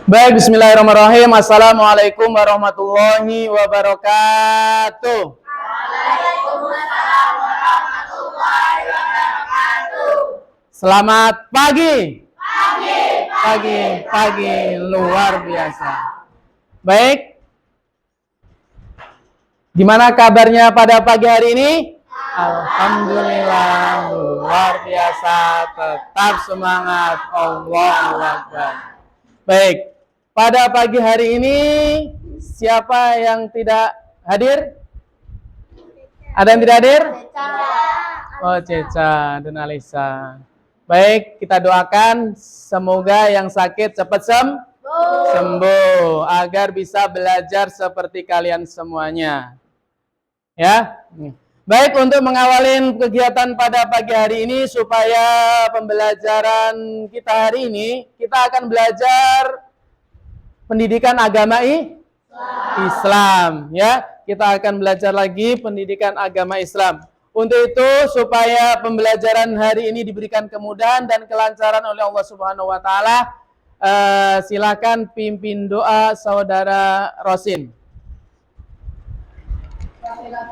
Baik, bismillahirrahmanirrahim. Assalamualaikum warahmatullahi wabarakatuh. Waalaikumsalam warahmatullahi wabarakatuh. Selamat pagi. Pagi. Pagi luar biasa. Baik. Gimana kabarnya pada pagi hari ini? Alhamdulillah luar biasa. Tetap semangat. Allahu Akbar. Baik. Pada pagi hari ini siapa yang tidak hadir? Ada yang tidak hadir? Oh, Ceca dan Alisa. Baik, kita doakan semoga yang sakit cepat sembuh agar bisa belajar seperti kalian semuanya. Ya. Baik, untuk mengawali kegiatan pada pagi hari ini supaya pembelajaran kita hari ini kita akan belajar pendidikan agama Islam, ya. Kita akan belajar lagi pendidikan agama Islam. Untuk itu supaya pembelajaran hari ini diberikan kemudahan dan kelancaran oleh Allah Subhanahu wa taala, silakan pimpin doa saudara Rosin. Jangan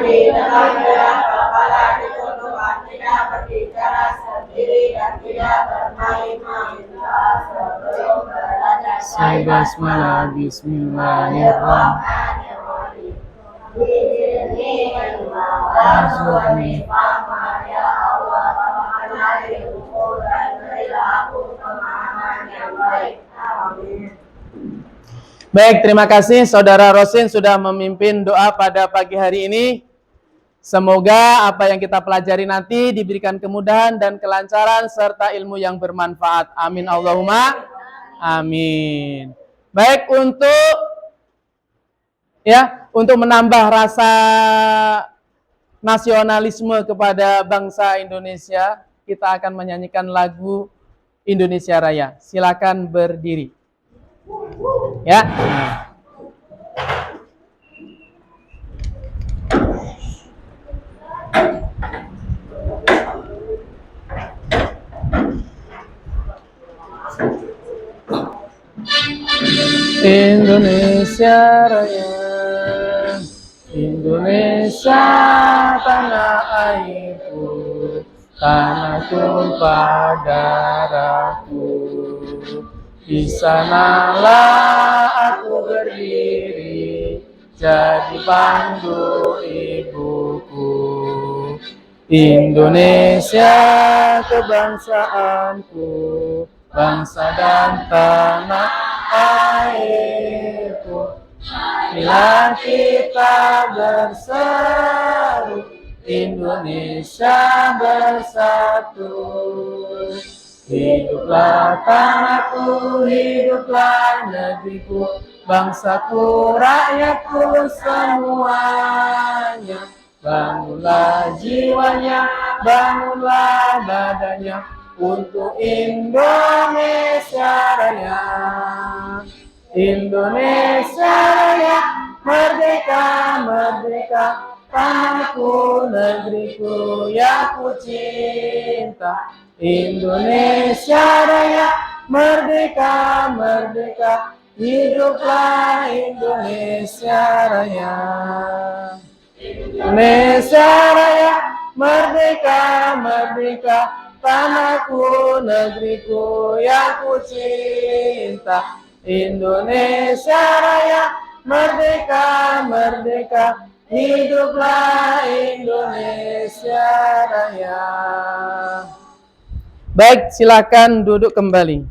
didengar kepala dikutukan, tidak berbicara sendiri dan tidak bermain-main. Sebelum belajar Saya basmalah, bismillahirrahmanirrahim. Warzuqni fahman ya Allah, pemahaman ilmu dan berilah aku pemahaman yang baik. Amin. Baik, terima kasih saudara Rosin sudah memimpin doa pada pagi hari ini. Semoga apa yang kita pelajari nanti diberikan kemudahan dan kelancaran serta ilmu yang bermanfaat. Amin Allahumma amin. Baik, untuk menambah rasa nasionalisme kepada bangsa Indonesia, kita akan menyanyikan lagu Indonesia Raya. Silakan berdiri. Ya. Indonesia Raya, Indonesia tanah airku, tanah tumpah darahku. Di sanalah aku berdiri, jadi pandu ibuku. Indonesia kebangsaanku, bangsa dan tanah airku. Bila kita berseru, Indonesia bersatu. Hiduplah tanahku, hiduplah negeriku, bangsaku, rakyatku semuanya. Bangunlah jiwanya, bangunlah badannya untuk Indonesia Raya. Indonesia Raya, merdeka, merdeka, tanahku, negeriku yang ku cinta. Indonesia Raya, merdeka, merdeka, hiduplah Indonesia Raya. Indonesia Raya, merdeka, merdeka, tanahku, negeriku yang ku cinta. Indonesia Raya, merdeka, merdeka, hiduplah Indonesia Raya. Baik, silakan duduk kembali.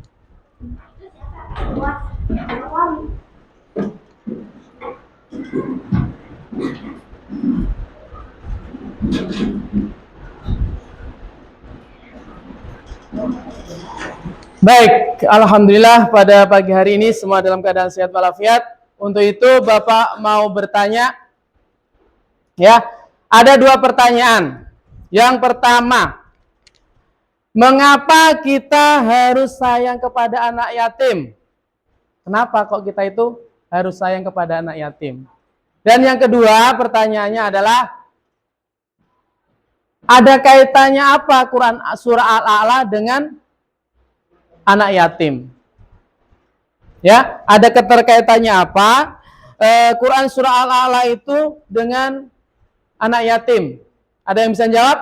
Baik, alhamdulillah pada pagi hari ini semua dalam keadaan sehat walafiat. Untuk itu Bapak mau bertanya. Ya, ada dua pertanyaan. Yang pertama, mengapa kita harus sayang kepada anak yatim? Kenapa kok kita itu harus sayang kepada anak yatim? Dan yang kedua pertanyaannya adalah, Ada kaitannya apa Quran surah Al-A'la dengan anak yatim? Ya, ada keterkaitannya apa Quran surah Al-A'la itu dengan anak yatim? Ada yang bisa jawab?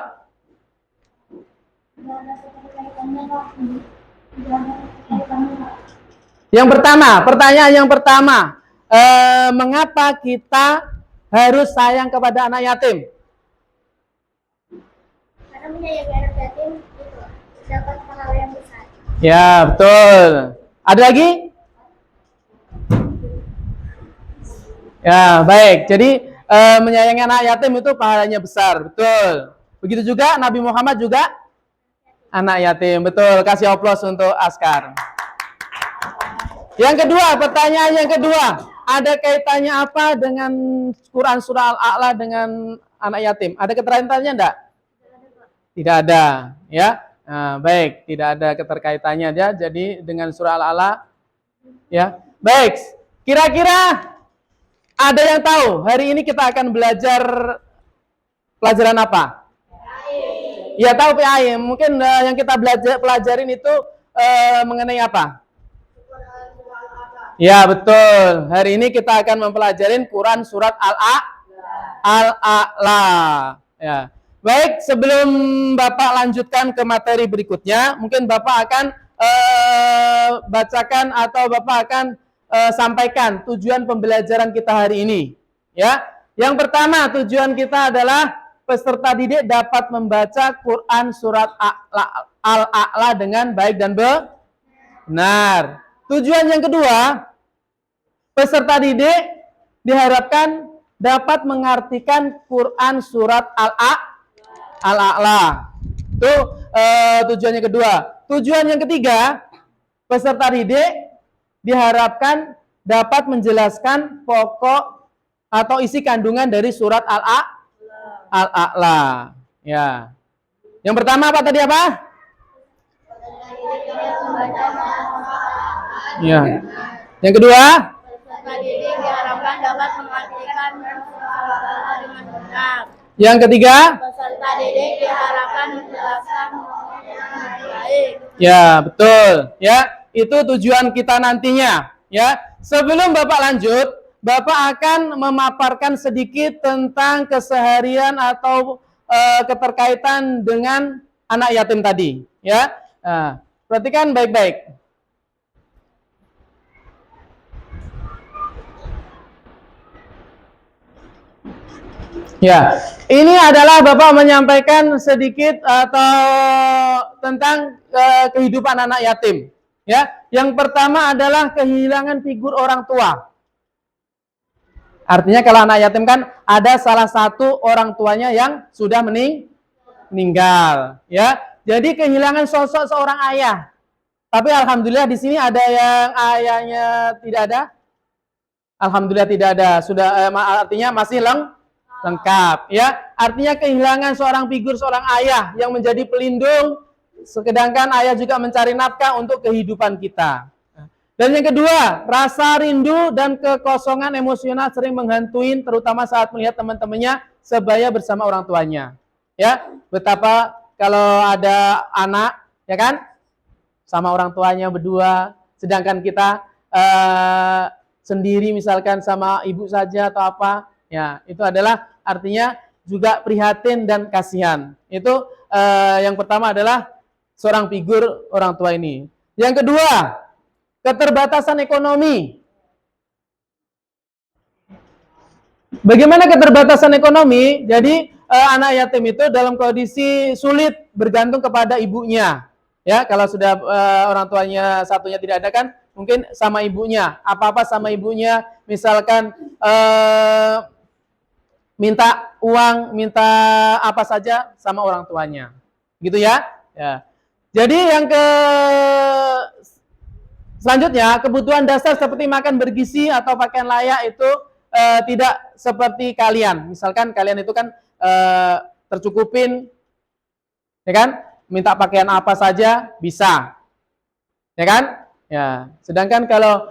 Yang pertama, pertanyaan yang pertama, mengapa kita harus sayang kepada anak yatim? Karena menyayangi anak yatim itu dapat pahala yang besar. Ya, betul. Ada lagi? Ya, baik. Jadi menyayangi anak yatim itu pahalanya besar, betul. Begitu juga Nabi Muhammad juga anak yatim, betul. Kasih aplaus untuk Askar. Yang kedua, pertanyaan yang kedua, ada kaitannya apa dengan Quran surah Al-A'la dengan anak yatim? Ada keterkaitannya enggak? Tidak ada, ya. Nah, baik, tidak ada keterkaitannya ya. Jadi dengan surah Al-A'la, ya. Baik, kira-kira ada yang tahu hari ini kita akan belajar pelajaran apa? Ya, tahu PAI. Mungkin yang kita pelajarin itu mengenai apa? Ya, betul. Hari ini kita akan mempelajarin Quran surat Al-A'la. Ya. Baik, sebelum Bapak lanjutkan ke materi berikutnya, mungkin Bapak akan bacakan atau Bapak akan sampaikan tujuan pembelajaran kita hari ini. Ya, yang pertama tujuan kita adalah peserta didik dapat membaca Quran surat Al-A'la dengan baik dan benar. Tujuan yang kedua, peserta didik diharapkan dapat mengartikan Quran surat Al-A'la. Itu tujuan yang kedua. Tujuan yang ketiga, peserta didik diharapkan dapat menjelaskan pokok atau isi kandungan dari surat Al-A'la. Ya. Yang pertama apa tadi apa? Ya. Yang kedua? Peserta didik diharapkan dapat mengartikan Al-A'la dengan benar. Yang ketiga? Peserta didik diharapkan menjelaskan dengan baik. Ya, betul. Ya, itu tujuan kita nantinya. Ya, sebelum Bapak lanjut, Bapak akan memaparkan sedikit tentang keseharian atau keterkaitan dengan anak yatim tadi. Ya, nah, perhatikan baik-baik. Ya, ini adalah Bapak menyampaikan sedikit atau tentang kehidupan anak yatim. Ya, yang pertama adalah kehilangan figur orang tua. Artinya kalau anak yatim kan ada salah satu orang tuanya yang sudah meninggal. Ya, jadi kehilangan sosok seorang ayah. Tapi alhamdulillah di sini ada yang ayahnya tidak ada. Alhamdulillah tidak ada. Sudah artinya masih lengkap, ya. Artinya kehilangan seorang figur seorang ayah yang menjadi pelindung, sedangkan ayah juga mencari nafkah untuk kehidupan kita. Dan yang kedua, rasa rindu dan kekosongan emosional sering menghantui, terutama saat melihat teman-temannya sebaya bersama orang tuanya. Ya, betapa kalau ada anak, ya kan, sama orang tuanya berdua, sedangkan kita sendiri misalkan sama ibu saja atau apa, ya itu adalah artinya juga prihatin dan kasihan. Itu yang pertama adalah seorang figur orang tua ini. Yang kedua, keterbatasan ekonomi. Bagaimana keterbatasan ekonomi? Jadi anak yatim itu dalam kondisi sulit bergantung kepada ibunya. Ya, kalau sudah orang tuanya satunya tidak ada kan, mungkin sama ibunya. Apa-apa sama ibunya. Misalkan minta uang, minta apa saja sama orang tuanya. Gitu ya. Ya. Jadi yang selanjutnya, kebutuhan dasar seperti makan bergizi atau pakaian layak itu tidak seperti kalian. Misalkan kalian itu kan tercukupin, ya kan? Minta pakaian apa saja bisa, ya kan? Ya. Sedangkan kalau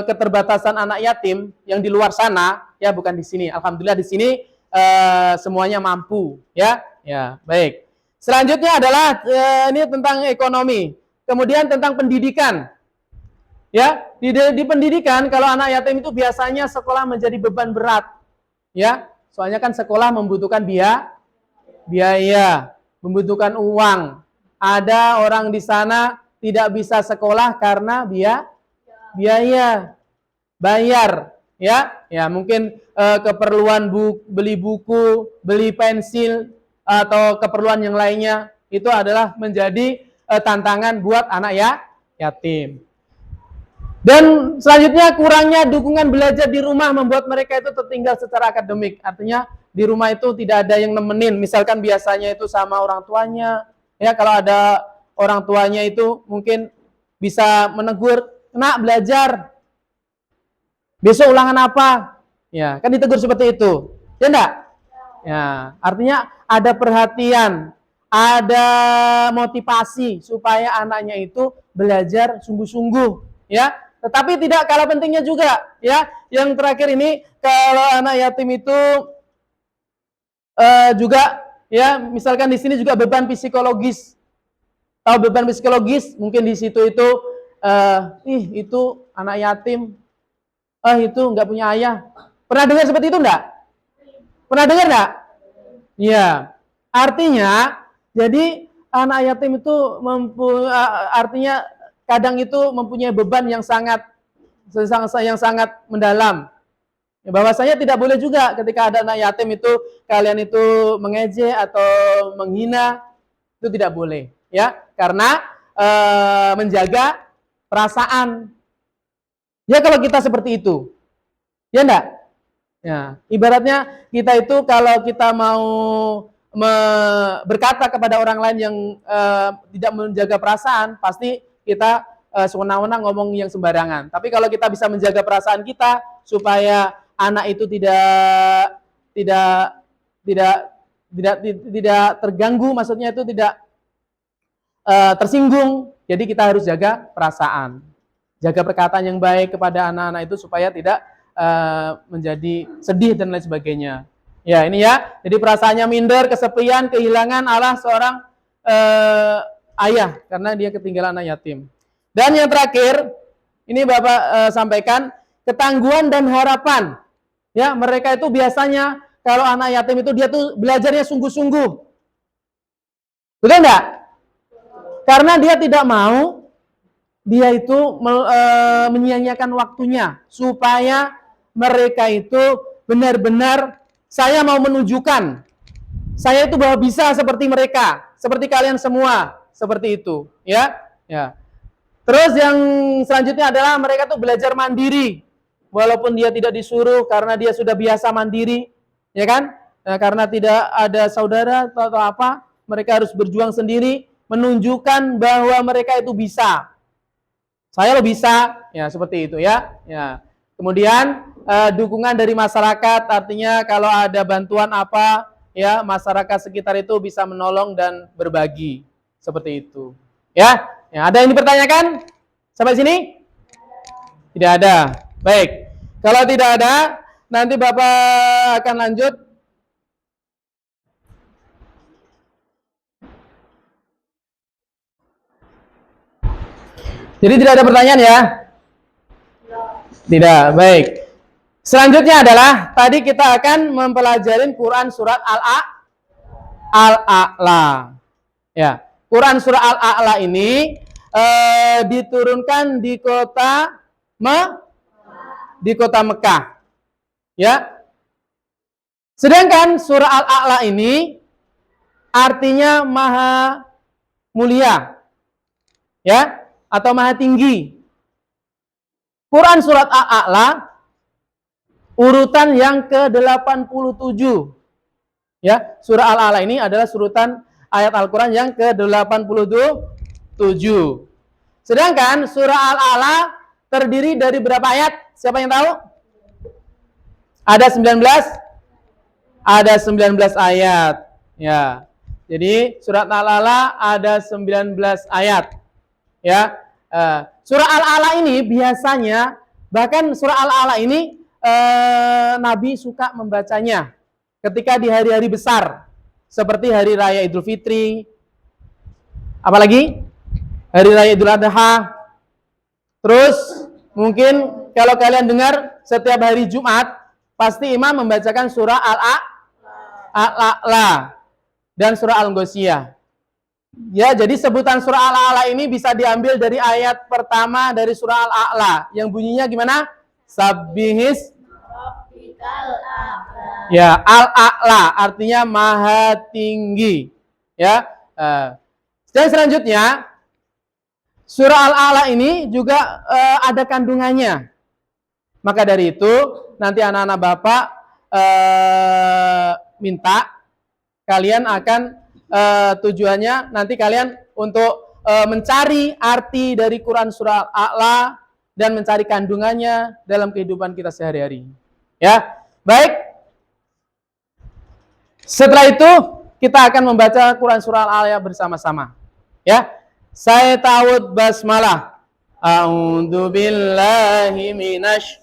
keterbatasan anak yatim yang di luar sana, ya bukan di sini. Alhamdulillah di sini semuanya mampu, ya. Ya, baik. Selanjutnya adalah ini tentang ekonomi. Kemudian tentang pendidikan. Ya, di pendidikan kalau anak yatim itu biasanya sekolah menjadi beban berat. Ya, soalnya kan sekolah membutuhkan biaya, membutuhkan uang. Ada orang di sana tidak bisa sekolah karena biaya, bayar, ya. Ya, mungkin keperluan beli buku, beli pensil atau keperluan yang lainnya itu adalah menjadi tantangan buat anak yatim. Dan selanjutnya kurangnya dukungan belajar di rumah membuat mereka itu tertinggal secara akademik. Artinya di rumah itu tidak ada yang nemenin. Misalkan biasanya itu sama orang tuanya. Ya, kalau ada orang tuanya itu mungkin bisa menegur, "Nak, belajar. Besok ulangan apa?" Ya, kan ditegur seperti itu. Ya enggak? Ya, artinya ada perhatian, ada motivasi supaya anaknya itu belajar sungguh-sungguh, ya. Tetapi tidak kalah pentingnya juga, ya. Yang terakhir ini kalau anak yatim itu juga, ya, misalkan di sini juga beban psikologis. Tahu beban psikologis? Mungkin di situ itu, itu anak yatim, itu nggak punya ayah. Pernah dengar seperti itu enggak? Pernah dengar enggak? Iya. Artinya, jadi anak yatim itu artinya kadang itu mempunyai beban yang sangat mendalam. Ya, bahwasanya tidak boleh juga ketika ada anak yatim itu kalian itu mengejek atau menghina, itu tidak boleh, ya, karena menjaga perasaan. Ya kalau kita seperti itu, ya enggak? Ya, ibaratnya kita itu kalau kita mau berkata kepada orang lain yang tidak menjaga perasaan, pasti kita sewenang-wenang ngomong yang sembarangan. Tapi kalau kita bisa menjaga perasaan kita supaya anak itu tidak terganggu, maksudnya itu tidak tersinggung. Jadi kita harus jaga perasaan, jaga perkataan yang baik kepada anak-anak itu supaya tidak menjadi sedih dan lain sebagainya. Ya, ini ya. Jadi perasaannya minder, kesepian, kehilangan Allah seorang ayah karena dia ketinggalan anak yatim. Dan yang terakhir, ini Bapak sampaikan ketangguhan dan harapan. Ya, mereka itu biasanya kalau anak yatim itu dia tuh belajarnya sungguh-sungguh. Betul enggak? Karena dia tidak mau dia itu menyia-nyiakan waktunya supaya mereka itu benar-benar saya mau menunjukkan saya itu bahwa bisa seperti mereka, seperti kalian semua, seperti itu, ya. Ya. Terus yang selanjutnya adalah mereka tuh belajar mandiri, walaupun dia tidak disuruh karena dia sudah biasa mandiri, ya kan? Nah, karena tidak ada saudara atau apa, mereka harus berjuang sendiri, menunjukkan bahwa mereka itu bisa. Saya lo bisa, ya seperti itu ya. Ya. Kemudian dukungan dari masyarakat, artinya kalau ada bantuan apa, ya masyarakat sekitar itu bisa menolong dan berbagi, seperti itu. Ya, ya ada yang dipertanyakan sampai sini? Tidak ada. Baik, kalau tidak ada, nanti Bapak akan lanjut. Jadi tidak ada pertanyaan ya? Tidak, baik. Selanjutnya adalah tadi kita akan mempelajari Quran surat Al-A'la. Ya, Quran surat Al-A'la ini diturunkan di kota Mekah. Ya. Sedangkan surah Al-A'la ini artinya maha mulia. Ya, atau maha tinggi. Quran surat Al-A'la urutan yang ke-87. Ya, surah Al-A'la ini adalah surutan ayat Al-Qur'an yang ke-87. Sedangkan surah Al-A'la terdiri dari berapa ayat? Siapa yang tahu? Ada 19? Ada 19 ayat. Ya. Jadi surat Al-A'la ada 19 ayat. Ya. Surah Al-A'la ini biasanya, bahkan surah Al-A'la ini Nabi suka membacanya ketika di hari-hari besar. seperti hari raya Idul Fitri, apalagi hari raya Idul Adha. Terus mungkin kalau kalian dengar setiap hari Jumat pasti imam membacakan surah Al-A'la dan surah Al-Ghasyiyah. Ya, jadi sebutan surah Al-A'la ini bisa diambil dari ayat pertama dari surah Al-A'la yang bunyinya gimana? Sabbihis Rabbikal a'la. ya, Al-A'la artinya maha tinggi. Ya. Dan selanjutnya surah Al-A'la ini juga ada kandungannya. Maka dari itu nanti anak-anak Bapak minta kalian akan tujuannya nanti kalian untuk mencari arti dari Quran surah Al-A'la dan mencari kandungannya dalam kehidupan kita sehari-hari. Ya, baik. Setelah itu kita akan membaca Quran surah Al-A'la bersama-sama. Ya, saya ta'awudz basmalah. A'udzu billahi minasy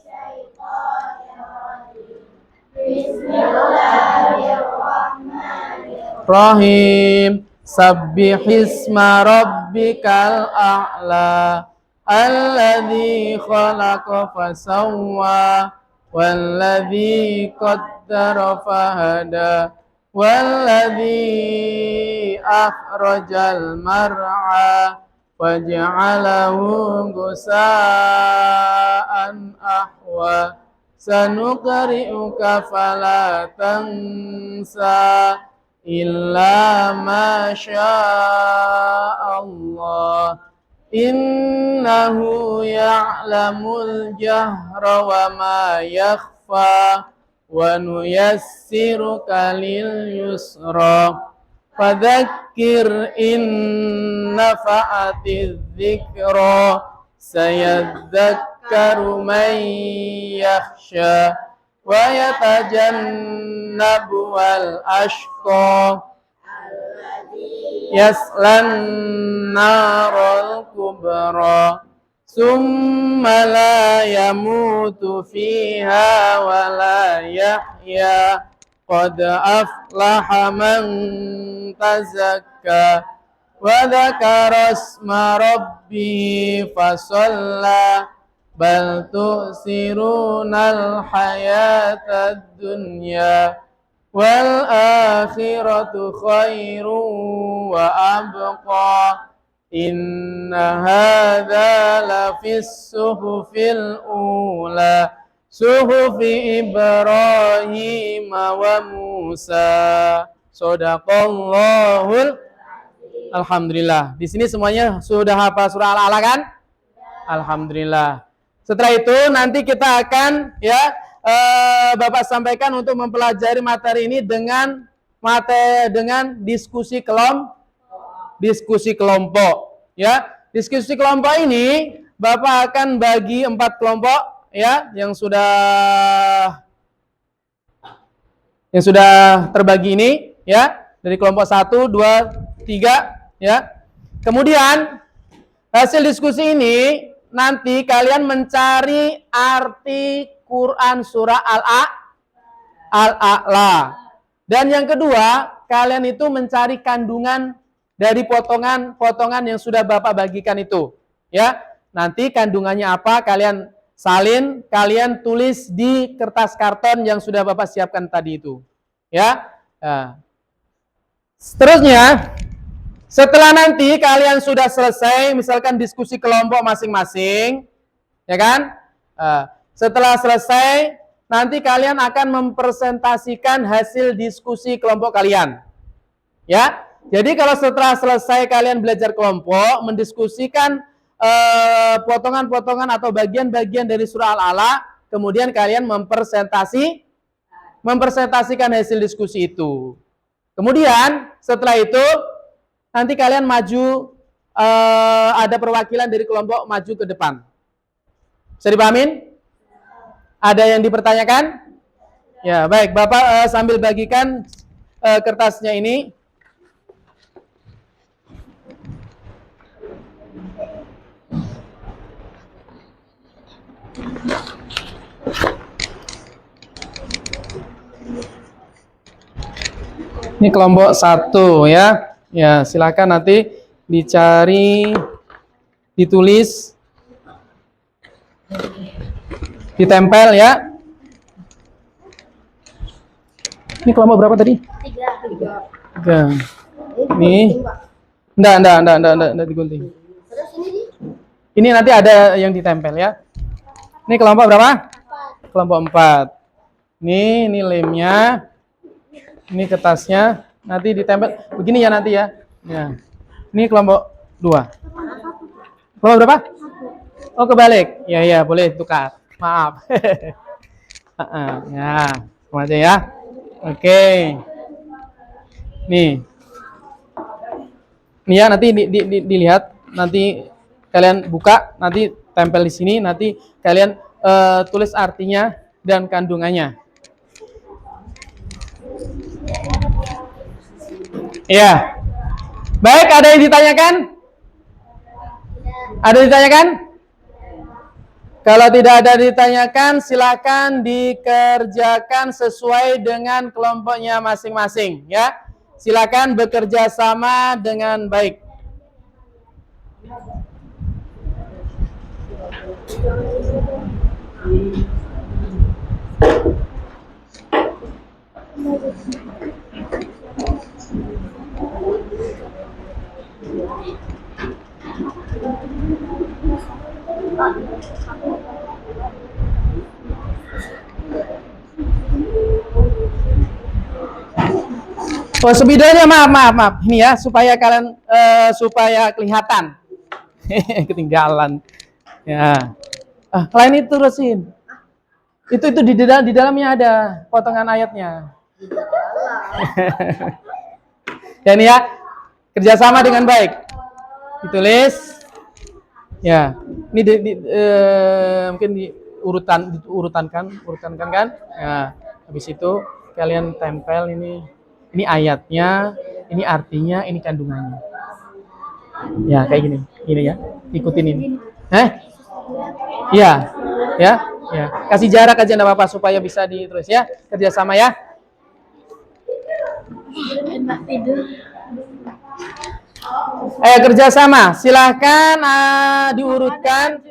Rahim. Sabbihisma rabbikal a'la alladzi khalaqa fasawwa walladzi qaddara fahada walladzi akhrajal mar'a waja'alahu gusaan ahwa sanuqri'uka fala tansa illa ma sya'allah innahu ya'lamul jahra wa ma yakhfa wa nuyassiruka lil yusra fadzakir in nafa'atiz dzikra sayadzakkaru man yakhsha wa yatajannabu wal ashqa yaslan narul kubra summa la yamutu fiha wa la yahya qad aflaha man tazakka wa dzakara isma rabbih fasalla bal tu'sirunal hayatad dunya wal akhiratu khairu wa abqa inna hadza lafis suhufil ula suhufi Ibrahim wa Musa. Shadaqallahul Alhamdulillah. Di sini semuanya sudah hafal surah Al-A'la kan? Alhamdulillah. Setelah itu nanti kita akan Bapak sampaikan untuk mempelajari materi ini dengan diskusi kelompok. Ya, diskusi kelompok ini Bapak akan bagi 4 kelompok ya yang sudah terbagi ini ya dari kelompok 1, 2, 3 ya. Kemudian hasil diskusi ini nanti kalian mencari arti Quran surah Al-A'la. Dan yang kedua, kalian itu mencari kandungan dari potongan-potongan yang sudah Bapak bagikan itu. Ya, nanti kandungannya apa kalian salin, kalian tulis di kertas karton yang sudah Bapak siapkan tadi itu. Ya. Nah. Seterusnya, setelah nanti kalian sudah selesai, misalkan diskusi kelompok masing-masing, ya kan? Setelah selesai, nanti kalian akan mempresentasikan hasil diskusi kelompok kalian. Ya, jadi kalau setelah selesai kalian belajar kelompok, mendiskusikan potongan-potongan atau bagian-bagian dari surah Al-A'la, kemudian kalian mempresentasikan hasil diskusi itu. Kemudian setelah itu nanti kalian maju, ada perwakilan dari kelompok maju ke depan. Bisa dipahamin? Ada yang dipertanyakan? Ya, baik. Bapak sambil bagikan kertasnya ini. Ini kelompok 1 ya. Ya, silakan nanti dicari, ditulis, ditempel ya. Ini kelompok berapa tadi? 3. Nih. Enggak digunting. Ini nanti ada yang ditempel ya. Ini kelompok berapa? Kelompok 4. Ini lemnya. Ini kertasnya. Nanti ditempel begini ya nanti ya. Ya. Ini kelompok 2. Kelompok berapa? Oh, kebalik. Ya, boleh tukar. Maaf. Ya, sama aja ya. Oke. Nih. Nih ya, nanti dilihat, nanti kalian buka, nanti tempel di sini, nanti kalian tulis artinya dan kandungannya. Ya. Baik, ada yang ditanyakan? Ada yang ditanyakan? Kalau tidak ada ditanyakan, silakan dikerjakan sesuai dengan kelompoknya masing-masing ya. Silakan bekerja sama dengan baik. Oh, sebidanya maaf. Ini ya, supaya kalian supaya kelihatan. Ketinggalan. Ya. Lain itu terusin. Itu di dalamnya ada potongan ayatnya. Ya ini ya, kerjasama dengan baik. Ditulis. Ya, ini mungkin diurutankan kan? Ya, habis itu kalian tempel ini ayatnya, ini artinya, ini kandungannya. Ya, kayak gini ya. Ikutin ini. Iya. Ya. Kasih jarak aja enggak apa-apa supaya bisa ditulis ya. Kerjasama ya. Kerjasama. Silahkan diurutkan.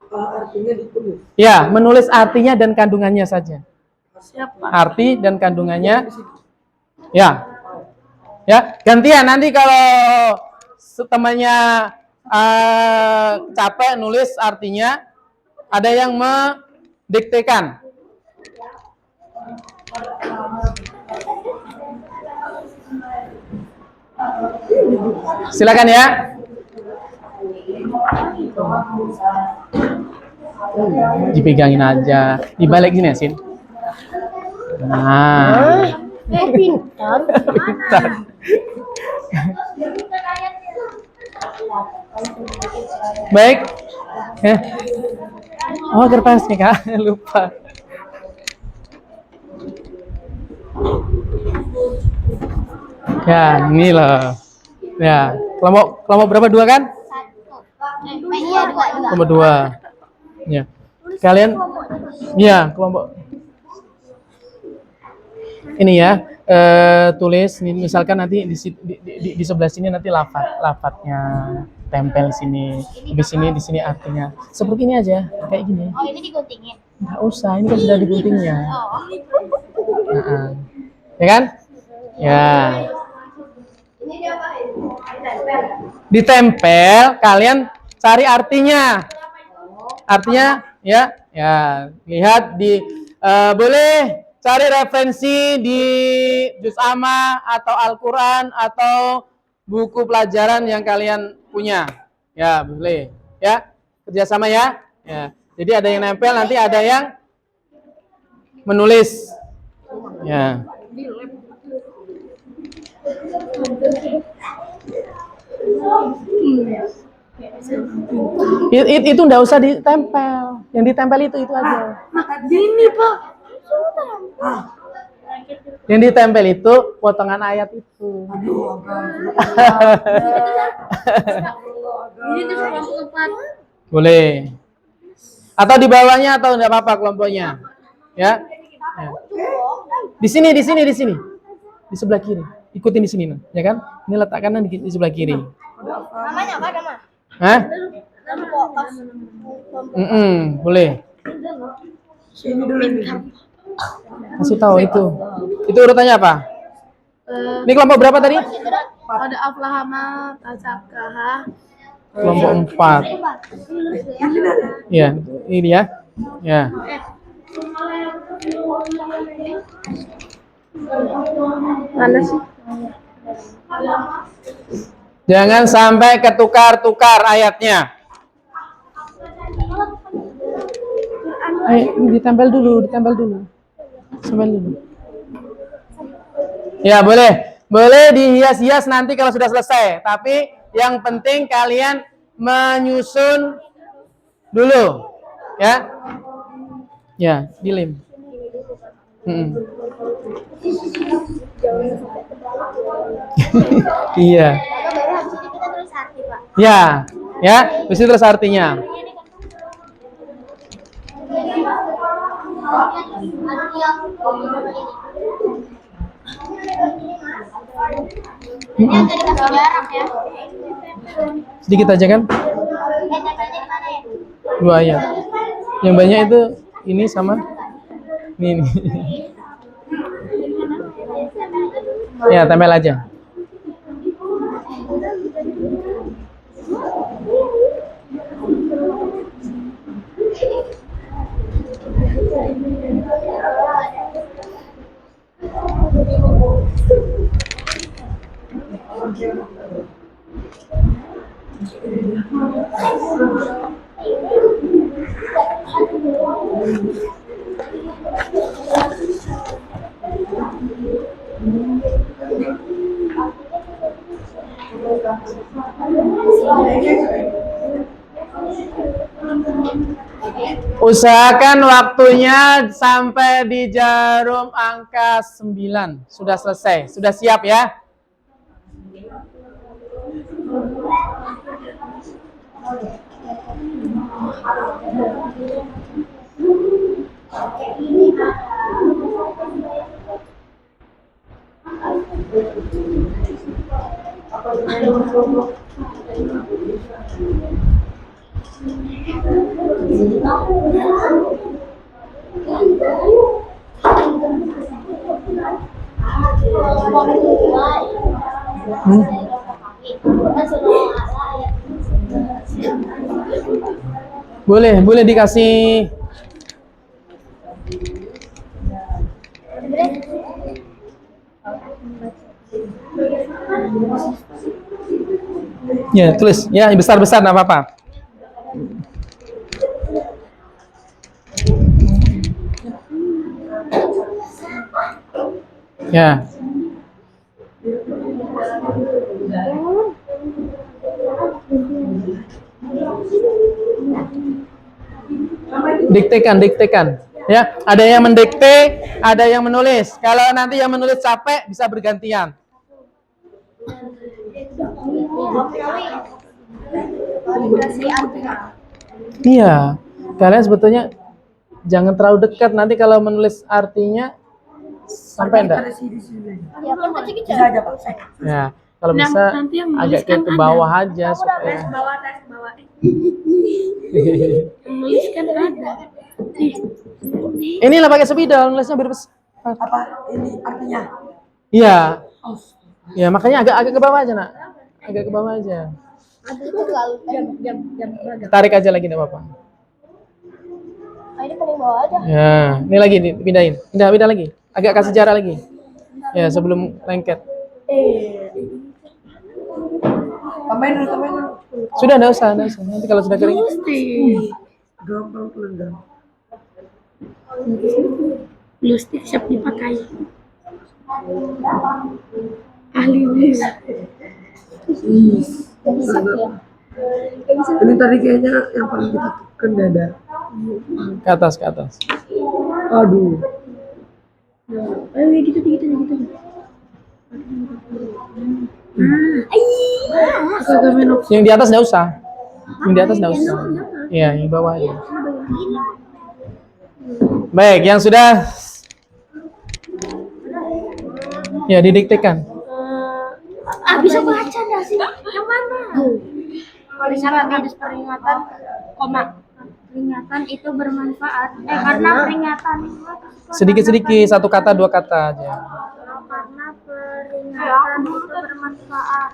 Artinya ditulis. Ya, menulis artinya dan kandungannya saja. Arti dan kandungannya. Ya. Gantian nanti kalau temannya capek nulis artinya, ada yang mendiktekan. Silakan ya. Dipegangin aja. Dibalik gini ya, Sin. Nah. Pintar. Baik. Oh, kertasnya Kak, lupa. Ya, ini loh. Ya, kelompok berapa? 2 kan? 1. Kelompok 2. Ya. Kalian ya, kelompok ini ya, tulis misalkan nanti di sebelah sini nanti lafadznya tempel sini, di sini artinya. Seperti ini aja, kayak gini. Oh, ini diguntingin. Enggak usah, ini kan sudah diguntingnya. Ya kan? Ya. Ini diapain? Ditempel, kalian cari artinya. Artinya ya, lihat di boleh cari referensi di Juz Amma atau Al-Qur'an atau buku pelajaran yang kalian punya. Ya, boleh. Ya, kerjasama ya. Ya. Jadi ada yang nempel, nanti ada yang menulis. Ya. Itu enggak usah ditempel. Yang ditempel itu aja. Ini, Pak. Yang ditempel itu potongan ayat itu. Ini tuh kelompok 4. Boleh. Atau di bawahnya atau enggak apa-apa kelompoknya. Ya. Di sini. di sebelah kiri. Ikutin di sini, nah, ya kan? Ini letak kanan di sebelah kiri. Namanya apa nama? Hah? Kelompok. Boleh. Sini dulu nih. Kasih tahu itu. Itu urutannya apa? Ini kelompok berapa tadi? Ada aflahama, tasakaha. Kelompok 4. Ya, ini ya. Ya. Mana sih? Jangan sampai ketukar-tukar ayatnya. Ditempel dulu. Tempel dulu. Ya, boleh. Boleh dihias-hias nanti kalau sudah selesai. Tapi yang penting kalian menyusun dulu. Ya. Ya, dilem. Iya. Baru habis ini kita tulis arti, Pak. Ya, ya, bisa terus artinya. Ini yang tadi kasih jarak ya. Sedikit aja kan? Tempelnya di mana ya? 2 ayat. Yang banyak itu ini sama ini. Ya, tempel aja. Usahakan waktunya sampai di jarum angka 9. Sudah selesai, sudah siap ya? Boleh dikasih. Ya, tulis. Ya, besar-besar enggak apa-apa. Ya. Diktekan. Ya, ada yang mendikte, ada yang menulis. Kalau nanti yang menulis capek bisa bergantian. Iya, kalian sebetulnya jangan terlalu dekat, nanti kalau menulis artinya sampai enggak? Ya kan tadi kita. Bisa aja Pak. Ya, kalau bisa agak ke bawah aja supaya. Tes bawah. Nulis kan ada. Inilah pakai spidol, nulisnya berbesar. Apa ini artinya? Iya. Ya, makanya agak ke bawah aja, Nak. Agak ke bawah aja. Itu terlalu Tarik aja lagi enggak apa-apa. ini paling bawah aja. Ya, ini lagi dipindahin. Pindah lagi. Agak kasih jarak lagi. Ya, sebelum lengket. Tambahin dulu. Sudah enggak usah. Nanti kalau sudah kering. Gampang pelenggang. Glue stick siap dipakai. Ahli nulis. Ini tadi kayaknya yang paling kita tekan dada. Ke atas. Aduh. Ayo gitu. Yang di atas enggak usah. Iya, yang bawah aja. Baik, yang sudah Ya, didiktekan. Bisa baca nggak sih? Yang mana? Kalau misalnya habis peringatan, koma. Peringatan itu bermanfaat. Karena peringatan itu Sedikit-sedikit, satu kata, dua kata aja. karena peringatan itu bermanfaat.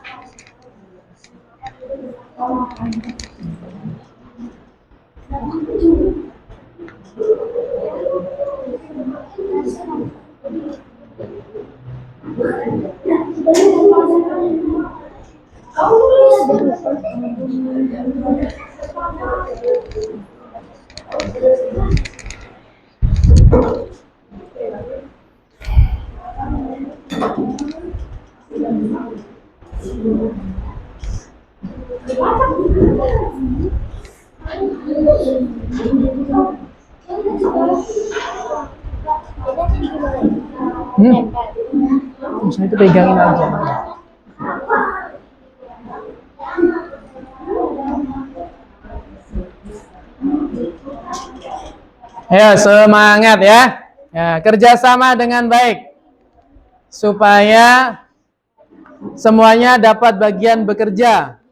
Misalnya itu pegangin aja. Ayo semangat ya. Ya, kerjasama dengan baik supaya semuanya dapat bagian bekerja.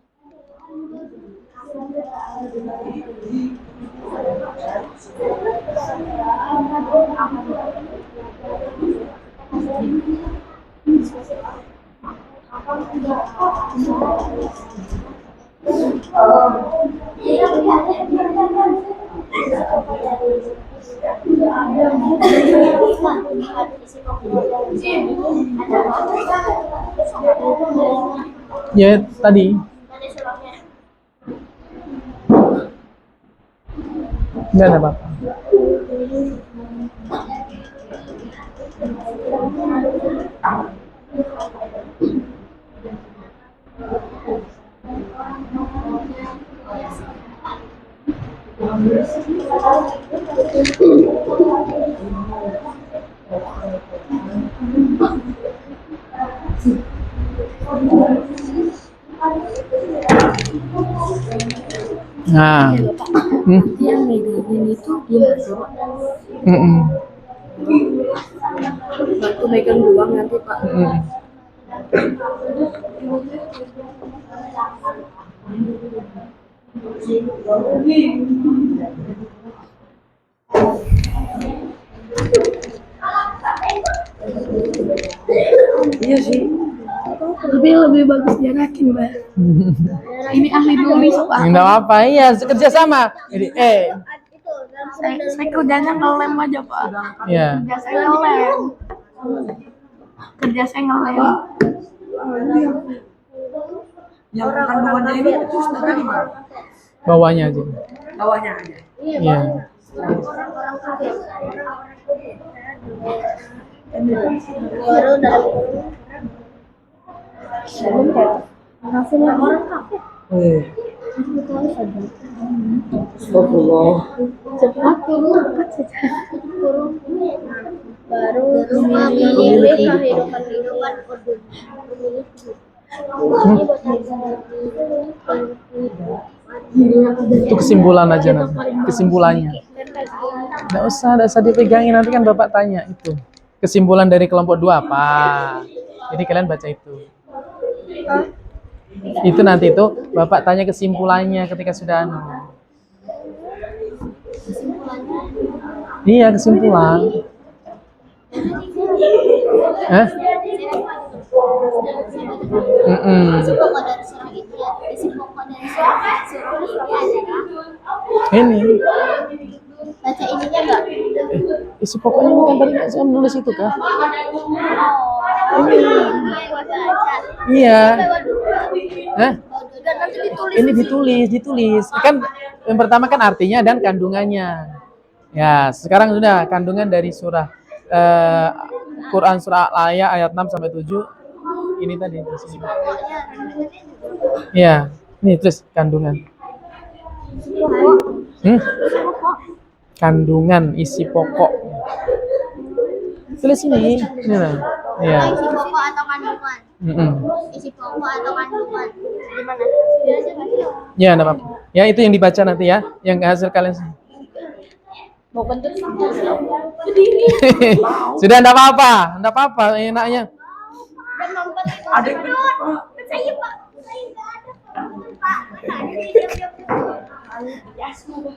Ya, tadi. Enggak ada apa-apa. Nah, Yang megangin itu gimana, Pak? Waktu megang doang nanti, Pak. Iya sih. Tapi lebih bagus diarakin, Mbak. Ini ahli nulis, Pak. Enggak apa-apa, iya kerjasama. Jadi, Saya kerjanya ngelem aja, Pak. ya. Kerja saya ngelem. Kerja saya ngelem. Yang kandungannya ini terus nanti di mana? Bawahnya aja. Bawahnya aja. Iya. Baru dalam langsung orang kafe. Astagfirullah. Baru memilih kehidupan Itu kesimpulan aja nanti. Kesimpulannya. Nggak usah dipegangin, nanti kan Bapak tanya itu. Kesimpulan dari kelompok 2 apa? Jadi kalian baca itu. Itu nanti itu Bapak tanya kesimpulannya ketika sudah Iya, kesimpulan. Hah? pokok dari surah itu ya. Isi pokok dari surah Ini baca ininya enggak? isi pokoknya ini kan tadi saya menulis itu kah? Iya. Hah? Dan nanti ditulis. Ini ditulis. Kan yang pertama kan artinya dan kandungannya. Ya, sekarang sudah kandungan dari surah Quran surah Al-Ayah ayat 6 sampai 7. Ini tadi terus ini. Iya, ini terus kandungan. Kandungan isi pokok. Tulis ini. Ini lah. Iya. Isi pokok atau kandungan? Isi pokok atau kandungan? Gimana? Ya, enggak apa-apa. Ya, itu yang dibaca nanti ya, yang hasil kalian. Mau bentuk Sudah enggak apa-apa, enaknya. jam 4 itu. Ada yang benar, Pak. Saya Pak. Saya nggak ada Pak. Pak, mana ada di jam-jam itu. Ya semua.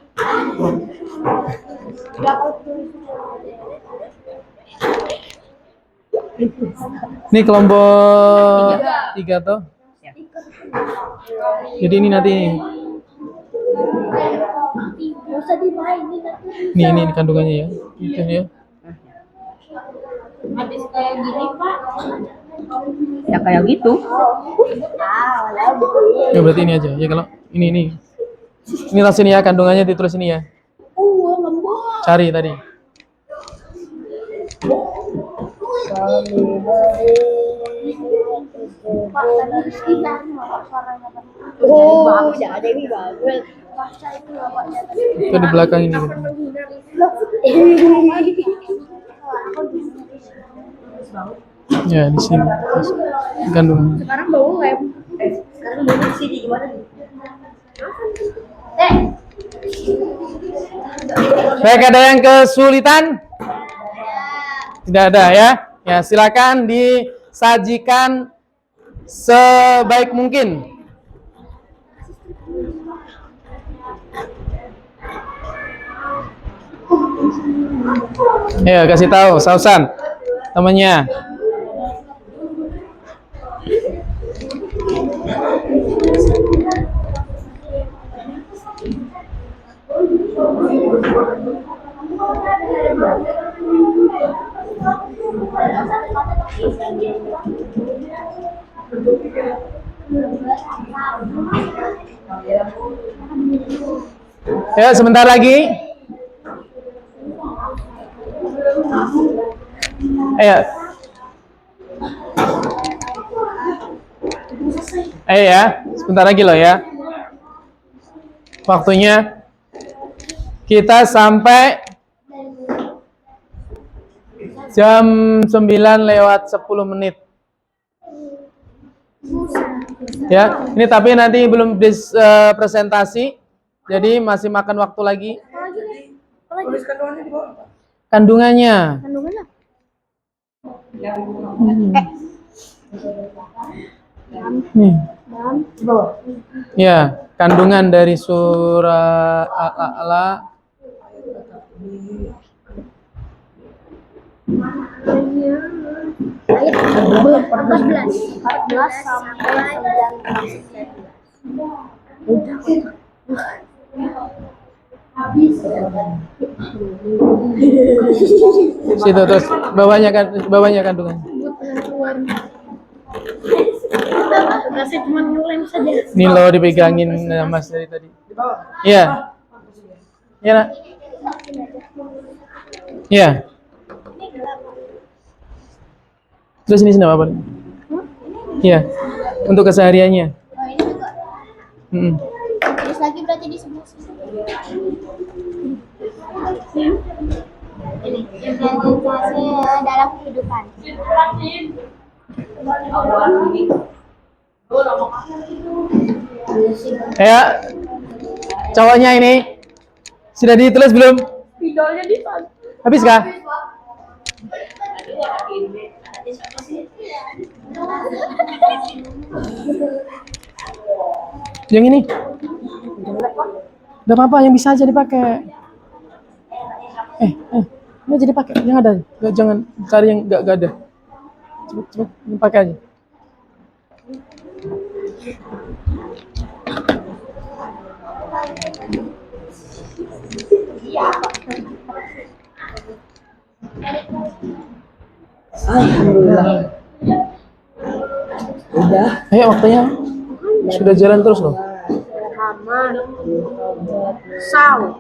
Ini kelompok 3 tuh. Jadi ini nanti Nggak usah dimainin nanti. ini kandungannya ya. Itu ya. Habis kayak gini Pak. Ya kayak gitu. Ya berarti ini aja. Ya kalau ini. Ini tas ini ya, kandungannya ditulis ini ya. Cari tadi. Oh, ya Dewi bagus. Itu di belakang ini. Ya di sini. Kandungan. Sekarang bau lem. Sekarang bau di sini gimana nih? Baik, ada yang kesulitan? Tidak ada ya. Ya, silakan disajikan sebaik mungkin. Ya, kasih tahu Sausan temannya. Ya, sebentar lagi. Ayo. Ayo ya, sebentar lagi loh ya. Waktunya kita sampai jam 9:10. Ya, ini tapi nanti belum presentasi, jadi masih makan waktu lagi. Tulis kandungannya di bawah. Kandungannya. Kandungannya? Nih. Ya, kandungan dari surah Al-A'la. Ayat 14 sampai 19. Situ terus bawahnya kandungan. Kasih cuma ngelem saja. Ini lo dipegangin Mas dari tadi. Iya. Iya, Nak. Iya. Terus ini apa? Iya. Untuk kesehariannya. Oh, ini juga. Terus lagi berarti di sebelah sini. Ini implementasi dalam kehidupan. Ya. Cowoknya ini sudah ditulis belum? Spidolnya di sana. Habis kah? Yang ini? Udah apa-apa, yang bisa aja dipakai. Ini aja dipakai, yang ada. Jangan cari yang nggak ada. Cepet, pakai aja. Alhamdulillah. Udah. Ayo waktunya sudah jalan terus loh. Saw,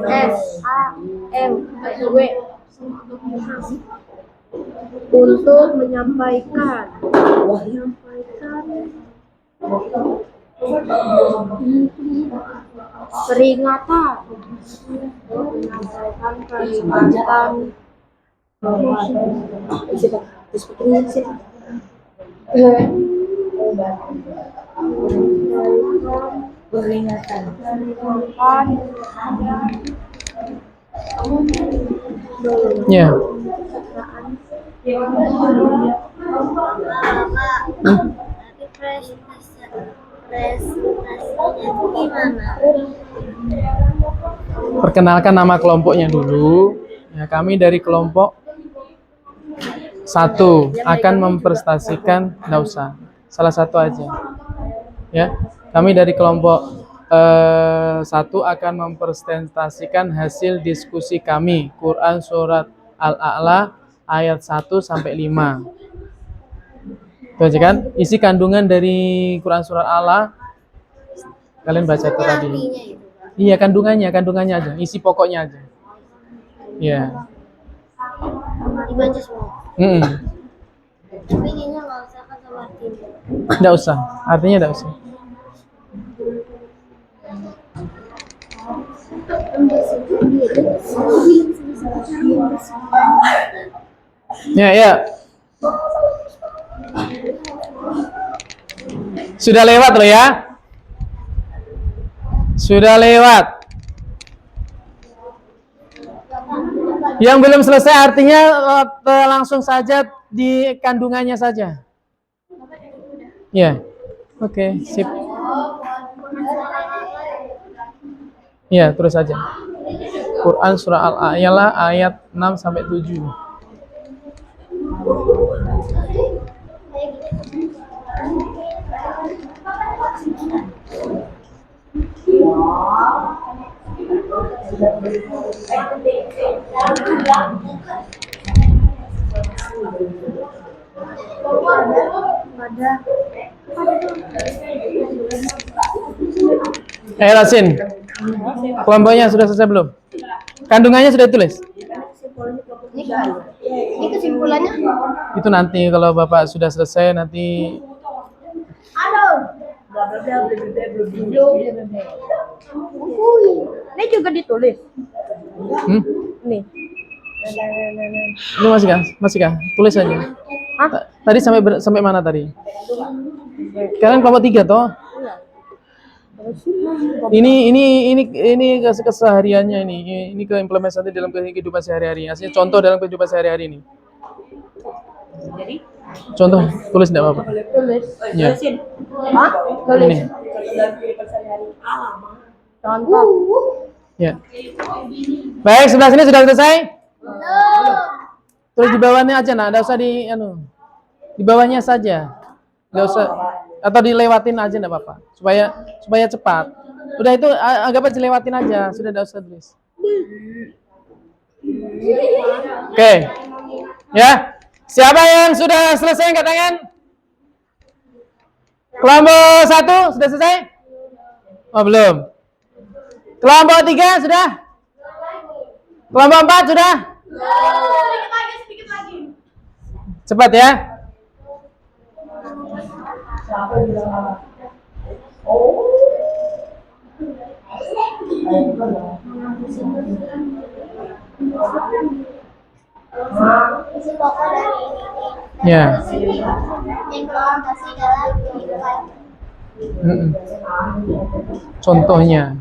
S, A, M, W. Untuk menyampaikan peringatan, Ya. Tapi prestasinya gimana? Perkenalkan nama kelompoknya dulu. Ya, kami dari kelompok 1 akan memprestasikan, nggak usah, salah satu aja. Ya, kami dari kelompok 1 akan mempresentasikan hasil diskusi kami Quran surat Al-A'la ayat 1 sampai 5. Itu aja kan? Isi kandungan dari Quran surat Al-A'la kalian baca itu tadi. Iya, kandungannya aja, isi pokoknya aja. Iya. Dibaca semua. Tapi kayaknya nggak usah kan sama artinya. Nggak usah, artinya nggak usah. Ya. Sudah lewat loh ya. Sudah lewat. Yang belum selesai artinya langsung saja di kandungannya saja. Ya. Oke, sip. Ya, terus saja. Quran surah Al-A'la ayat 6 sampai 7. Rasin, kelompoknya sudah selesai belum? Kandungannya sudah ditulis? Ini kesimpulannya. Itu nanti kalau Bapak sudah selesai nanti. Ini juga ditulis. Nih. Ini masih kah? Tulis aja. Tadi sampai mana tadi? Kalian kelompok 3 toh? Ini kesehariannya ini keimplementasi dalam kehidupan sehari-hari. Aslinya contoh dalam kehidupan sehari-hari ini. Contoh, tulis enggak apa-apa. Tulis. Ya. Hah? Tulis. Ini. Contoh. Ya. Baik, sebelah sini sudah selesai? Terus di bawahnya aja, nah, enggak usah di bawahnya saja. Enggak usah, atau dilewatin aja enggak apa-apa. Supaya cepat. Udah itu anggap aja lewatin aja, sudah enggak usah tulis. Oke. Ya. Siapa yang sudah selesai angkat tangan? Kelompok 1 sudah selesai? Oh, belum. Kelompok 3 sudah? Kelompok 4 sudah? Sedikit lagi. Cepat ya. Isi pokok dari ini. Ya. Implementasi dalam kehidupan. Contohnya.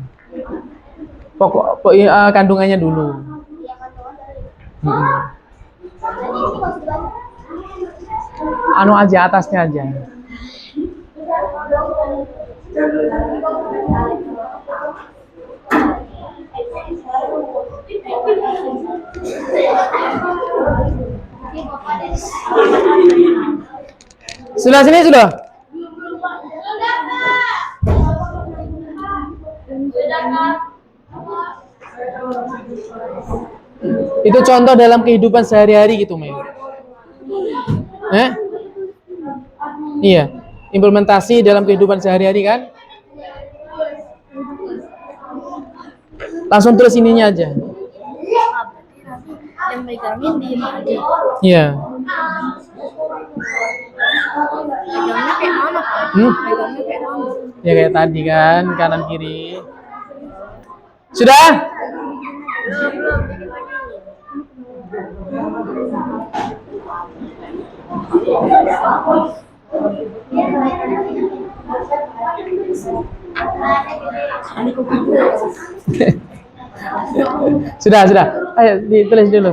Kandungannya dulu. Ya, kandungan dari. Mm-mm. Jadi ini masih banyak. Anu aja, atasnya aja. Sudah sini sudah? Itu contoh dalam kehidupan sehari-hari gitu, Mei. Iya, implementasi dalam kehidupan sehari-hari kan? Langsung tulis ininya aja. Yang megangin di mana? Iya. Megangnya kayak mana, Pak? Megangnya kayak mana? Ya kayak tadi kan, kanan kiri. Sudah? Sudah. Ayo ditulis dulu.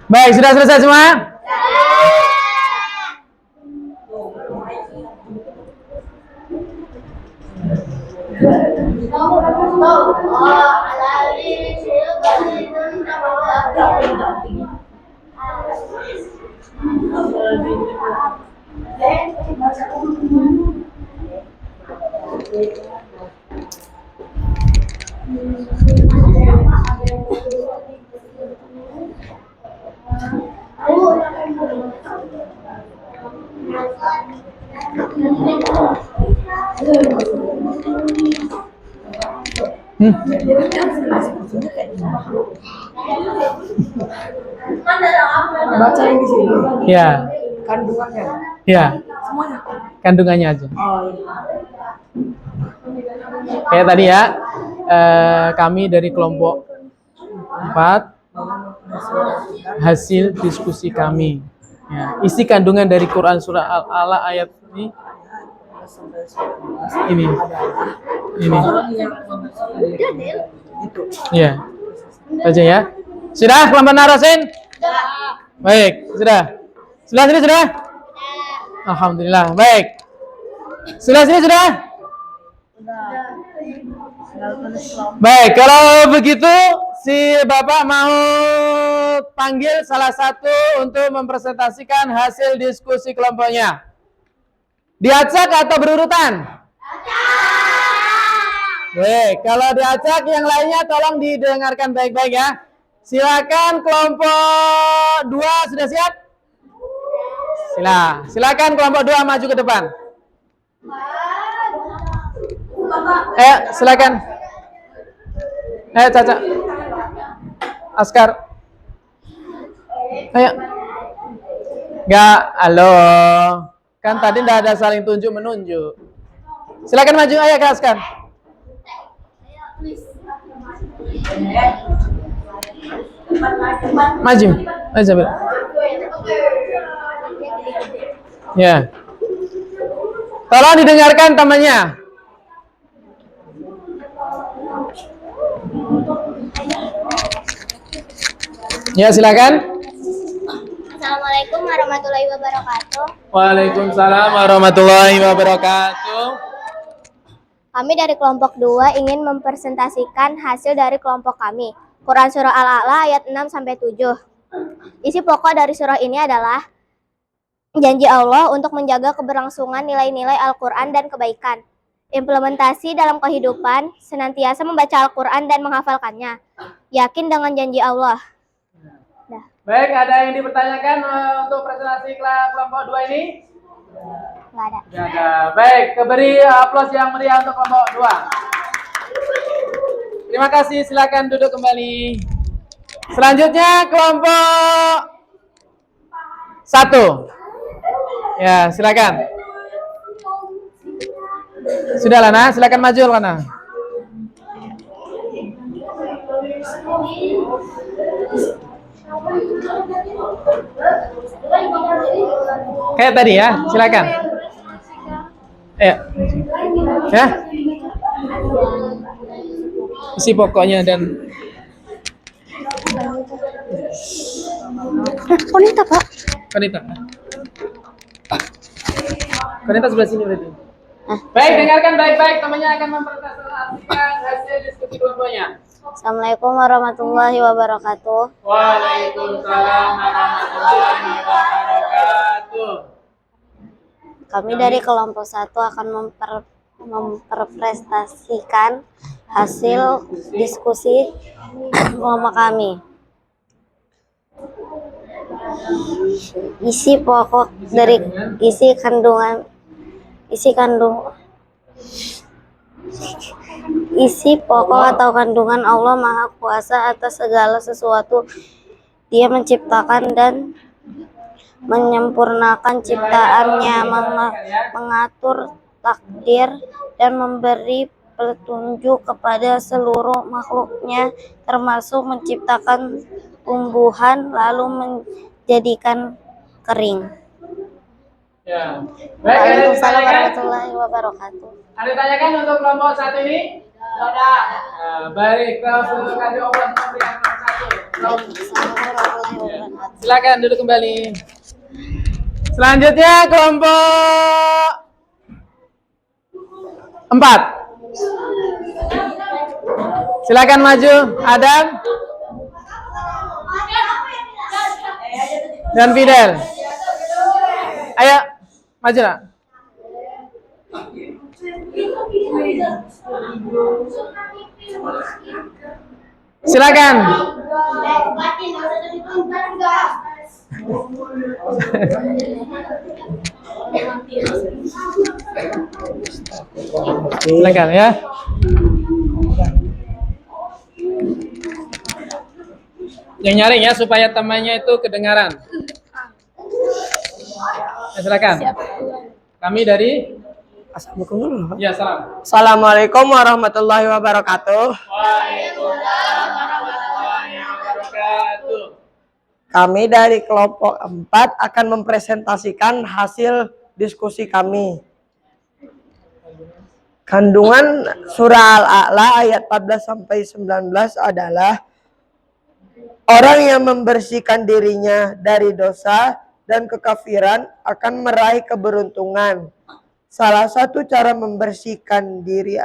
Baik, sudah selesai semua? Baca yang di sini. Ya, Kandungannya. ya, Semuanya. kandungannya aja. Oh iya. Kayak tadi ya, kami dari kelompok 4, hasil diskusi kami. Ya, isi kandungan dari Quran surah Al-A'la ayat ini. Ini. Ya, saja ya. Sudah kelompok Narasin? Baik, sudah. Sudah sini sudah? Alhamdulillah. Baik. Sudah sini sudah? Baik, kalau begitu si Bapak mau panggil salah satu untuk mempresentasikan hasil diskusi kelompoknya. Diacak atau berurutan? Baik, kalau diacak yang lainnya tolong didengarkan baik-baik ya. Silakan kelompok 2 sudah siap? Silakan kelompok 2 maju ke depan. Silakan. Caca. Askar. Ayo. Enggak, halo. Kan tadi enggak ada saling tunjuk menunjuk. Silakan maju, ayo Kak Askar. Maju. Ayo. Ya. Tolong didengarkan temannya. Ya, silakan. Assalamualaikum warahmatullahi wabarakatuh. Waalaikumsalam warahmatullahi wabarakatuh. Kami dari kelompok 2 ingin mempresentasikan hasil dari kelompok kami. Quran surah Al-A'la ayat 6-7. Isi pokok dari surah ini adalah janji Allah untuk menjaga keberlangsungan nilai-nilai Al-Quran dan kebaikan. Implementasi dalam kehidupan, senantiasa membaca Al-Quran dan menghafalkannya. Yakin dengan janji Allah. Baik, ada yang dipertanyakan untuk presentasi kelompok 2 ini? Nggak ada. Nggak ada. Baik, beri aplaus yang meriah untuk kelompok 2. Terima kasih, silakan duduk kembali. Selanjutnya kelompok 1. Ya, silakan. Sudah Lana, silakan maju Lana. Kayak tadi ya, silakan. Ya. Isi pokoknya dan Konita, Pak. Konita sebelah sini berarti. Baik, dengarkan baik-baik, temannya akan mempresentasikan hasil diskusi kelompoknya. Assalamualaikum warahmatullahi wabarakatuh. Waalaikumsalam warahmatullahi wabarakatuh. Kami dari kelompok 1 akan mempresentasikan hasil diskusi kelompok kami. Isi pokok dari isi pokok atau kandungan Allah Maha Kuasa atas segala sesuatu. Dia menciptakan dan menyempurnakan ciptaannya, mengatur takdir dan memberi petunjuk kepada seluruh makhluknya, termasuk menciptakan tumbuhan lalu menjadikan kering. Ya. Baik, Waalaikumsalam warahmatullahi wabarakatuh. Ada ditanyakan untuk kelompok 1 ini? Nah, baik, langsung kasih obat pemberian nomor 1. Silakan duduk kembali. Selanjutnya kelompok 4. Silakan maju, Adam dan Fidel. Ayo, maju nak. Silakan. Silakan ya. Yang nyaring ya supaya temannya itu kedengaran. Ya, silakan. Kami dari Assalamualaikum. ya salam. Assalamualaikum warahmatullahi wabarakatuh. Waalaikumsalam warahmatullahi wabarakatuh. Kami dari kelompok 4 akan mempresentasikan hasil diskusi kami. Kandungan surah Al-A'la ayat 14 sampai 19 adalah orang yang membersihkan dirinya dari dosa dan kekafiran akan meraih keberuntungan. Salah satu cara membersihkan diri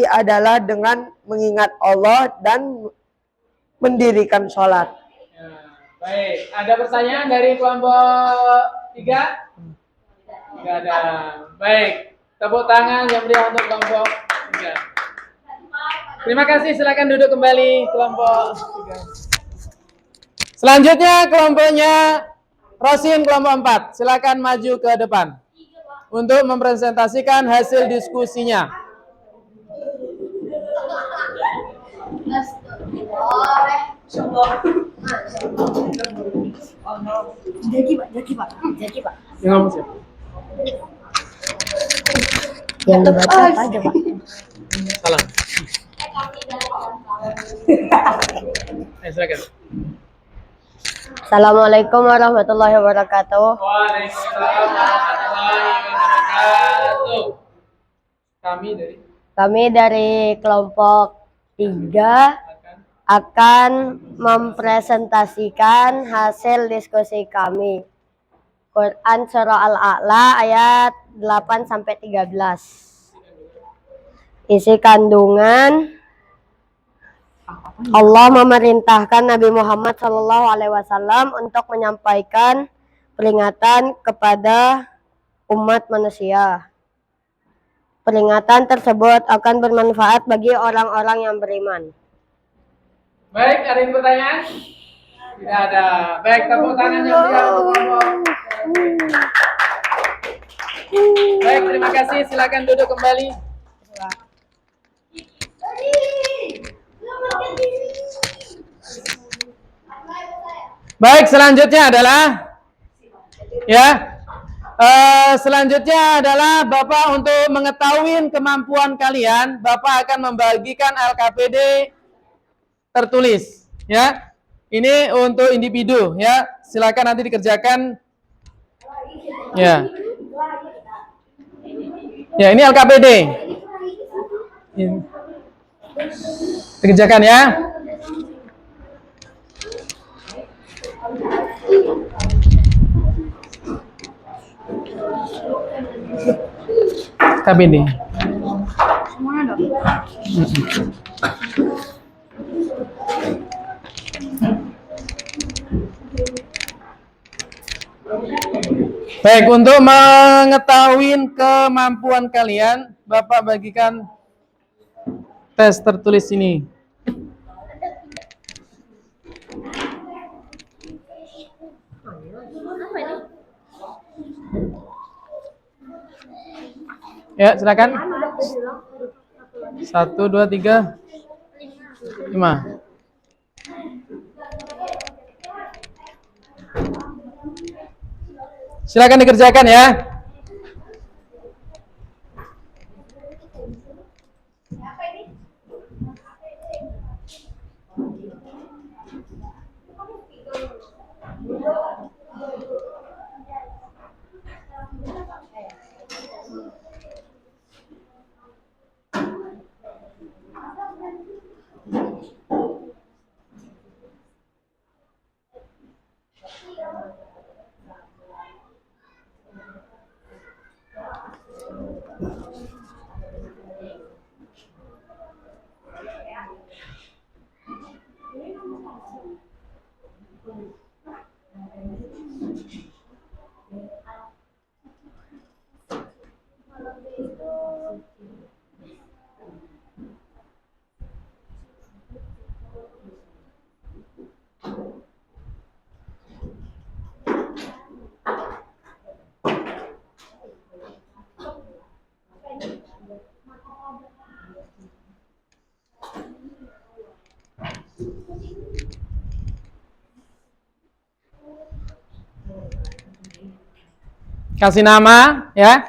adalah dengan mengingat Allah dan mendirikan sholat. Ya, baik, ada pertanyaan dari kelompok 3? Tidak ada. Baik, tepuk tangan yang berikan untuk kelompok 3. Terima kasih, silakan duduk kembali kelompok 3. Selanjutnya kelompoknya Rosin kelompok 4. Silakan maju ke depan untuk mempresentasikan hasil diskusinya. Yang ngomong siapa? Yang dibaca apa aja, Pak? Salam. Silakan. Assalamualaikum warahmatullahi wabarakatuh. Waalaikumsalam warahmatullahi wabarakatuh. Kami dari kelompok 3 akan mempresentasikan hasil diskusi kami. Quran Surah Al-A'la ayat 8 sampai 13. Isi kandungan: Allah memerintahkan Nabi Muhammad SAW untuk menyampaikan peringatan kepada umat manusia. Peringatan tersebut akan bermanfaat bagi orang-orang yang beriman. Baik, ada yang pertanyaan? Tidak ada. Baik, tepuk tangan yang meriah untuk kelompok. Baik, terima kasih. Silakan duduk kembali. Baik, selanjutnya adalah selanjutnya adalah Bapak untuk mengetahui kemampuan kalian, Bapak akan membagikan LKPD tertulis, ya. Ini untuk individu, ya. Silakan nanti dikerjakan. Ya. Ya, ini LKPD. Dikerjakan ya. KPD. Baik, untuk mengetahui kemampuan kalian, Bapak bagikan tes tertulis ini. Ya, silakan. 1, 2, 3, 5. Silakan dikerjakan ya. Kasih nama ya.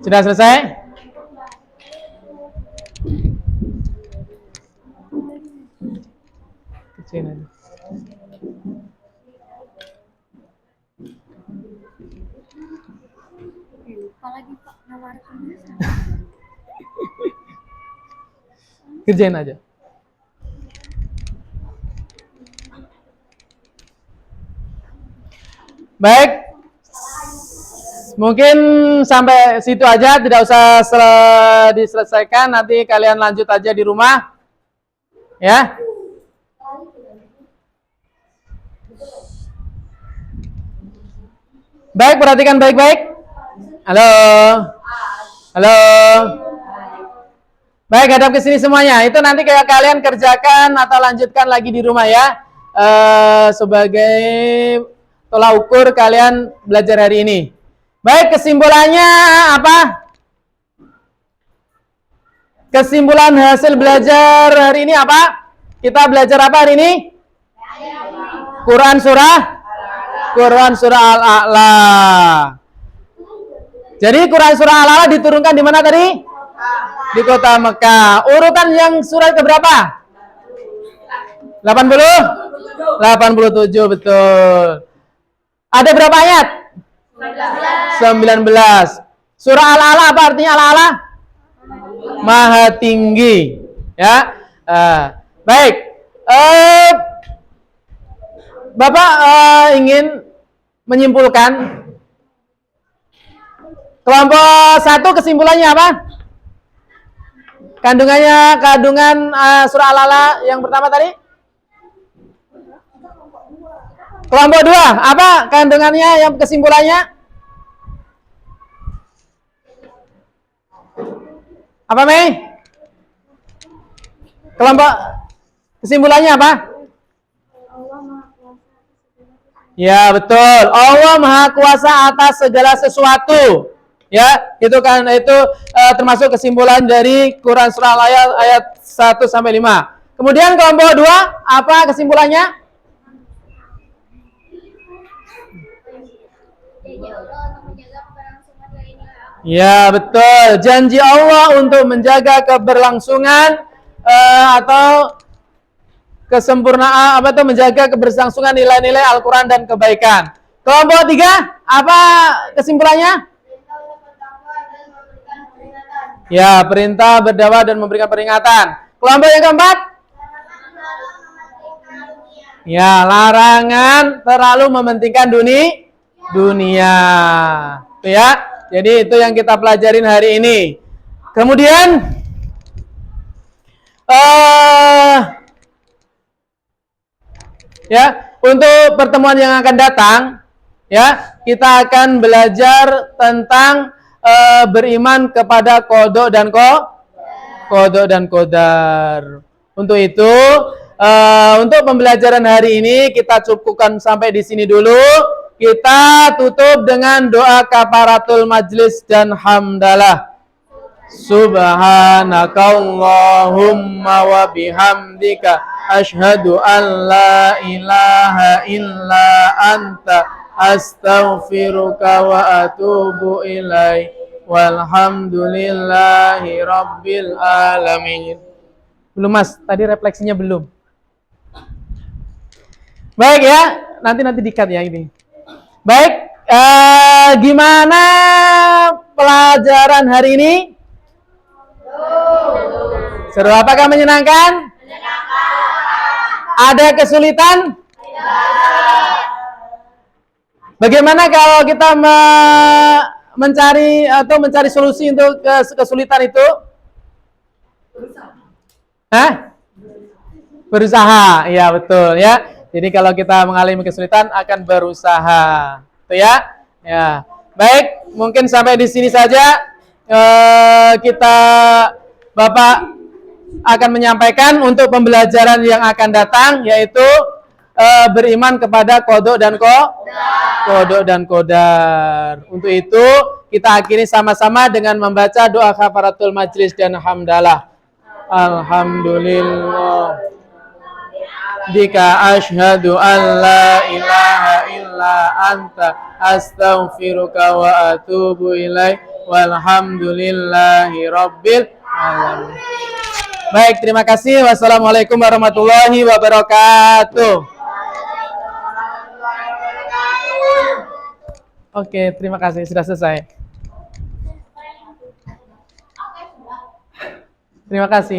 Sudah selesai? Kecil aja. Apalagi Pak nomor Kerjain aja. Baik. Mungkin sampai situ aja, tidak usah diselesaikan, nanti kalian lanjut aja di rumah. Ya. Baik, perhatikan baik-baik. Halo. Halo. Baik, hadap ke sini semuanya. Itu nanti kayak kalian kerjakan atau lanjutkan lagi di rumah ya. Sebagai tolak ukur kalian belajar hari ini. Baik, kesimpulannya apa? Kesimpulan hasil belajar hari ini apa? Kita belajar apa hari ini? Quran surah Al-A'la. Jadi Quran surah Al-A'la diturunkan di mana tadi? Di kota Mekah. Urutan yang surat keberapa? 87, betul. Ada berapa ayat? 19. Surah Al-A'la apa artinya Al-A'la? Maha tinggi. Ya. Baik. Bapak ingin menyimpulkan kelompok 1 kesimpulannya apa? Kandungan surah Al-A'la yang pertama tadi? Kelompok 2, apa kandungannya yang kesimpulannya? Apa, Mei? Kelompok kesimpulannya apa? Ya, betul. Allah Maha Kuasa atas segala sesuatu. Ya, itu kan termasuk kesimpulan dari Quran surah Al-A'la ayat 1 sampai 5. Kemudian kelompok 2, apa kesimpulannya? Ya, betul. Janji Allah untuk menjaga keberlangsungan atau kesempurnaan menjaga keberlangsungan nilai-nilai Al-Qur'an dan kebaikan. Kelompok 3, apa kesimpulannya? Ya, perintah berdakwah dan memberikan peringatan. Kelompok yang keempat? Ya, larangan terlalu mementingkan dunia. Itu ya. Jadi itu yang kita pelajarin hari ini. Kemudian ya, untuk pertemuan yang akan datang ya, kita akan belajar tentang beriman kepada qada dan qadar. Untuk itu, untuk pembelajaran hari ini kita cukupkan sampai di sini dulu. kita tutup dengan doa kafaratul majlis dan hamdalah. Subhanakallahumma wa bihamdika asyhadu an la ilaha illa anta astaghfiruka wa atubu ilaik. Walhamdulillahi rabbil alamin. Belum Mas, tadi refleksinya belum. Baik ya, nanti di-cut ya ini. Baik, gimana pelajaran hari ini? Seru. Apakah menyenangkan? Ada kesulitan? Bagaimana kalau kita mencari solusi untuk kesulitan itu? Berusaha, ya betul ya. Jadi kalau kita mengalami kesulitan akan berusaha, itu ya. Ya, baik. Mungkin sampai di sini saja. Bapak akan menyampaikan untuk pembelajaran yang akan datang, yaitu beriman kepada qada dan qadar. Untuk itu kita akhiri sama-sama dengan membaca doa kafaratul majlis dan hamdalah. Alhamdulillah. Dika asyhadu an la ilaha illa anta astaghfiruka wa atubu ilaik. Walhamdulillahi rabbil alamin. Baik, terima kasih. Wassalamualaikum warahmatullahi wabarakatuh. Oke, terima kasih. Sudah selesai. Terima kasih.